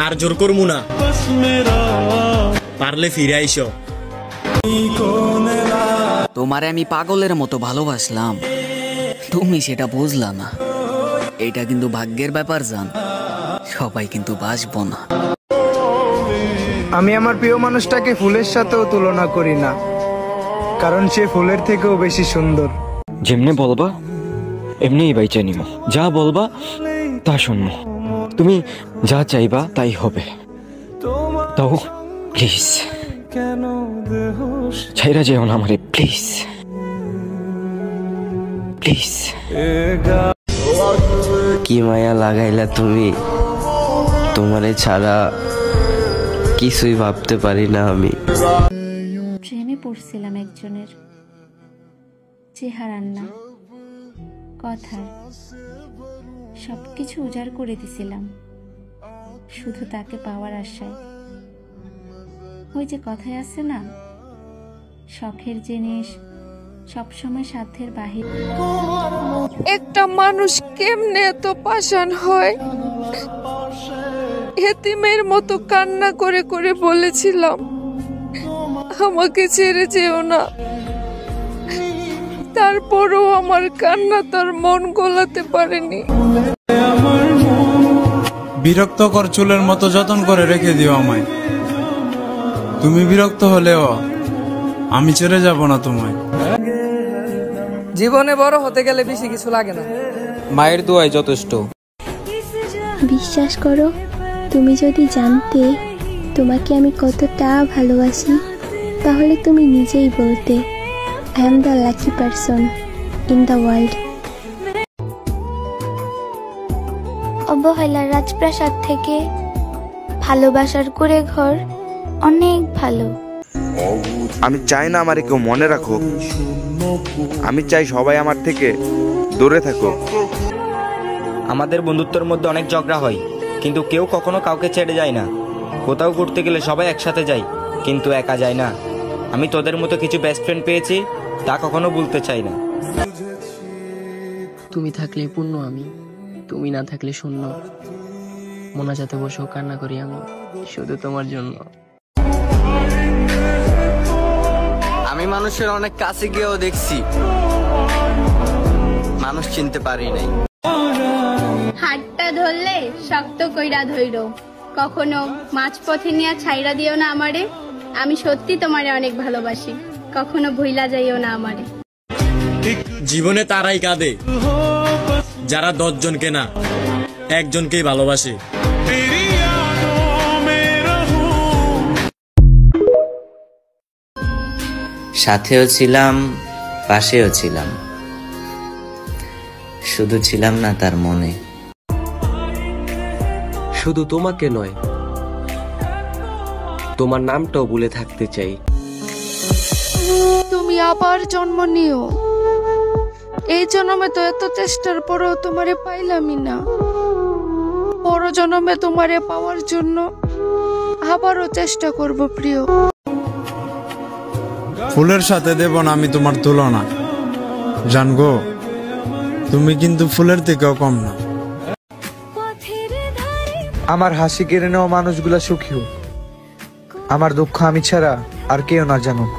আর জোর করমু না, পারলে ফিরে আইসো। তোমারে আমি পাগলের মতো ভালোবাসলাম, তুমি সেটা বুঝলা না। এটা কিন্তু ভাগ্যের ব্যাপার জান, সবাই কিন্তু বাসবো না। আমি আমার প্রিয় মানুষটাকে ফুলের সাথেও তুলনা করি না, কারণ সে ফুলের থেকেও বেশি সুন্দর। যেমনে বলবা এমনিই বাইচা নিমো, যা বলবা তা শুনবো, তুমি যা চাইবা তাই হবে। তাও প্লিজ ছাইরা যেও না আমারে, প্লিজ প্লিজ। কি মায়া লাগাইলা তুমি, তোমারে ছাড়া কিছুই ভাবতে পারি না আমি। প্রেমে পড়ছিলাম একজনের, চেহারার না কথার, সবকিছু উজাড় করে দিছিলাম শুধু তাকে পাওয়ার আশায়। ওই যে কথায় আছে না, শখের জিনিস সবসময় সাধ্যের বাহির। একটা মানুষ কেমনে এত পাষাণ হয়, এতিমের মতো কান্না করে করে বলেছিলাম আমাকে ছেড়ে যেও না, তারপরও আমার কান্না তার মন গলাতে পারেনি। বিরক্তকর চুলের মতো যত্ন করে রেখে দিও আমায়, তুমি বিরক্ত হলেও আমি ছেড়ে যাব না তোমায়। জীবনে বড় হতে গেলে বেশি কিছু লাগে না, মায়ের দোয়াই যথেষ্ট। বিশ্বাস করো, তুমি যদি জানতে তোমাকে আমি কতটা ভালোবাসি, তাহলে তুমি নিজেই বলতে I am the lucky person in the world. অবহেলার রাজপ্রাসাদ থেকে ভালোবাসার কুঁড়ে ঘর অনেক ভালো। আমি চাই না আমারে কেউ মনে রাখুক, আমি চাই সবাই আমার থেকে দূরে থাকুক। আমাদের বন্ধুত্বের মধ্যে অনেক ঝগড়া হয়, কিন্তু কেউ কখনো কাউকে ছেড়ে যায় না। কোথাও ঘুরতে গেলে সবাই একসাথে যায়, কিন্তু একা যায় না। আমি তোদের মতো কিছু বেস্ট ফ্রেন্ড পেয়েছি, তা কখনো ভুলতে চাই না। তুমি থাকলে পূর্ণ আমি, তুমি না থাকলে শূন্য। মোনাজাতে বসেও কান্না করি আমি শুধু তোমার জন্য। আমি মানুষের অনেক কাছে গিয়েও দেখছি মানুষ চিনতে পারি নাই। হাতটা ধরলে শক্ত কইরা ধইরো, কখনো মাঝপথে নিয়ে ছাইরা দিও না আমারে। আমি সত্যি তোমারে অনেক ভালোবাসি, কখনো ভুইলা যাইও না আমারে। জীবনে তারাই কাঁদে যারা 10 জনকে না, একজনকেই ভালোবাসে। সাথেও ছিলাম, পাশেও ছিলাম, শুধু ছিলাম না তার মনে। শুধু তোমাকে নয়, তোমার নামটাও ভুলে থাকতে চাই। তুমি আবার জন্ম নিও, এই জন্মে তো এত চেষ্টার পরেও তোমারে পাইলামই না। পর জন্মে তোমারে পাওয়ার জন্য আবারও চেষ্টা করব প্রিয়। ফুলের সাথে দেব না আমি তোমার তুলনা, জানগো তুমি কিন্তু ফুলের থেকেও কম না। আমার হাসি কেড়ে নেওয়া মানুষগুলা সুখী হোক, আমার দুঃখ আমি ছাড়া আর কেউ না জানুক।